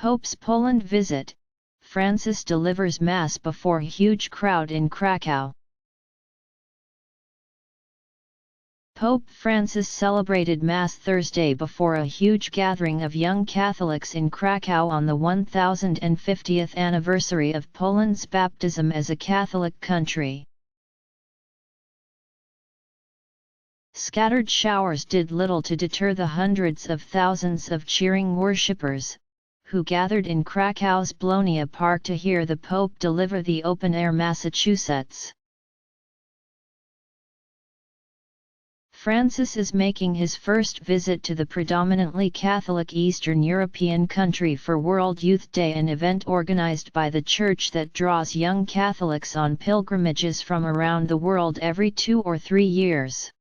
Pope's Poland visit, Francis delivers Mass before huge crowd in Krakow. Pope Francis celebrated Mass Thursday before a huge gathering of young Catholics in Krakow on the 1050th anniversary of Poland's baptism as a Catholic country. Scattered showers did little to deter the hundreds of thousands of cheering worshippers, who gathered in Krakow's Blonia Park to hear the Pope deliver the open-air Massachusetts. Francis is making his first visit to the predominantly Catholic Eastern European country for World Youth Day, an event organized by the Church that draws young Catholics on pilgrimages from around the world every 2 or 3 years.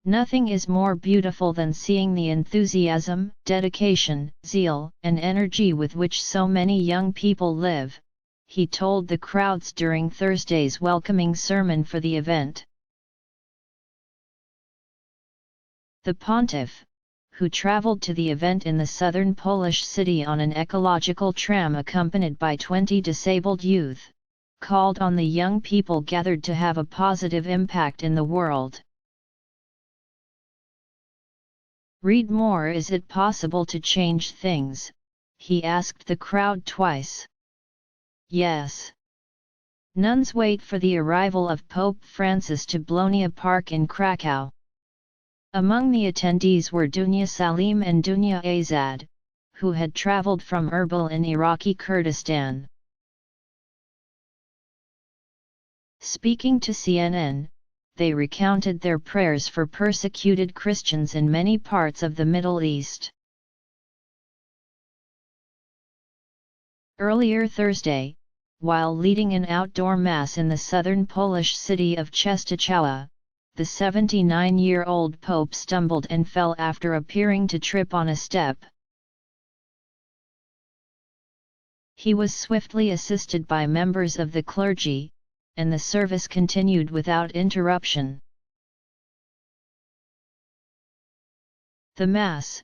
Nothing is more beautiful than seeing the enthusiasm, dedication, zeal, and energy with which so many young people live, he told the crowds during Thursday's welcoming sermon for the event. The pontiff, who traveled to the event in the southern Polish city on an ecological tram accompanied by 20 disabled youth, called on the young people gathered to have a positive impact in the world. "Read more. Is it possible to change things?" he asked the crowd twice. Yes. Nuns wait for the arrival of Pope Francis to Blonia Park in Krakow. Among the attendees were Dunya Saleem and Dunya Azad, who had traveled from Erbil in Iraqi Kurdistan. Speaking to CNN, they recounted their prayers for persecuted Christians in many parts of the Middle East. Earlier Thursday, while leading an outdoor Mass in the southern Polish city of Czestochowa, the 79-year-old Pope stumbled and fell after appearing to trip on a step. He was swiftly assisted by members of the clergy, and the service continued without interruption. The Mass,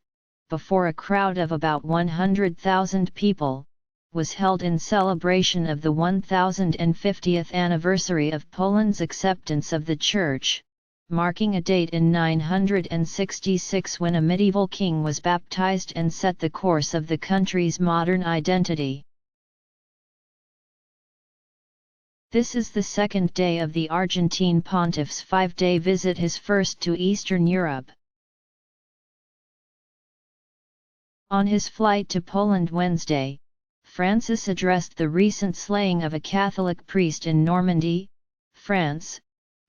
before a crowd of about 100,000 people, was held in celebration of the 1050th anniversary of Poland's acceptance of the Church, marking a date in 966 when a medieval king was baptized and set the course of the country's modern identity. This is the second day of the Argentine pontiff's 5-day visit, his first to Eastern Europe. On his flight to Poland Wednesday, Francis addressed the recent slaying of a Catholic priest in Normandy, France,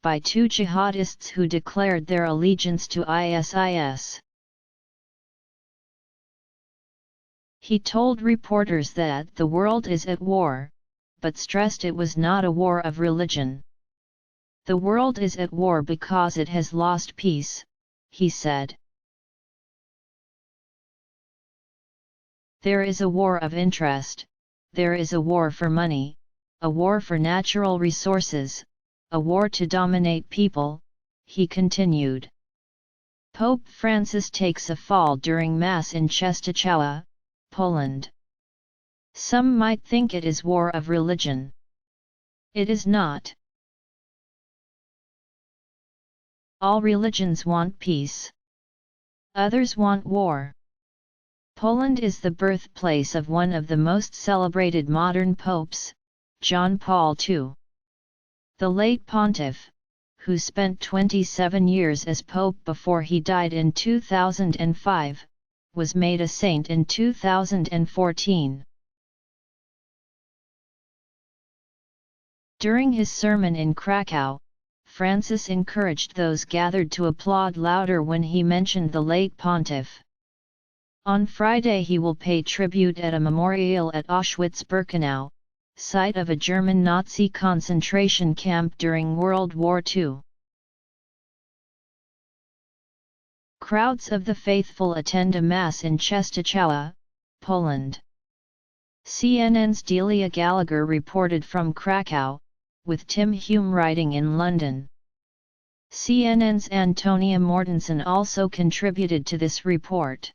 by 2 jihadists who declared their allegiance to ISIS. He told reporters that the world is at war, but stressed it was not a war of religion. "The world is at war because it has lost peace," he said. "There is a war of interest, there is a war for money, a war for natural resources, a war to dominate people," he continued. Pope Francis takes a fall during Mass in Czestochowa, Poland. Some might think it is war of religion. It is not. All religions want peace. Others want war. Poland is the birthplace of one of the most celebrated modern popes, John Paul II. The late pontiff, who spent 27 years as pope before he died in 2005, was made a saint in 2014. During his sermon in Krakow, Francis encouraged those gathered to applaud louder when he mentioned the late pontiff. On Friday he will pay tribute at a memorial at Auschwitz-Birkenau, site of a German Nazi concentration camp during World War II. Crowds of the faithful attend a Mass in Czestochowa, Poland. CNN's Delia Gallagher reported from Krakow, with Tim Hume writing in London. CNN's Antonia Mortensen also contributed to this report.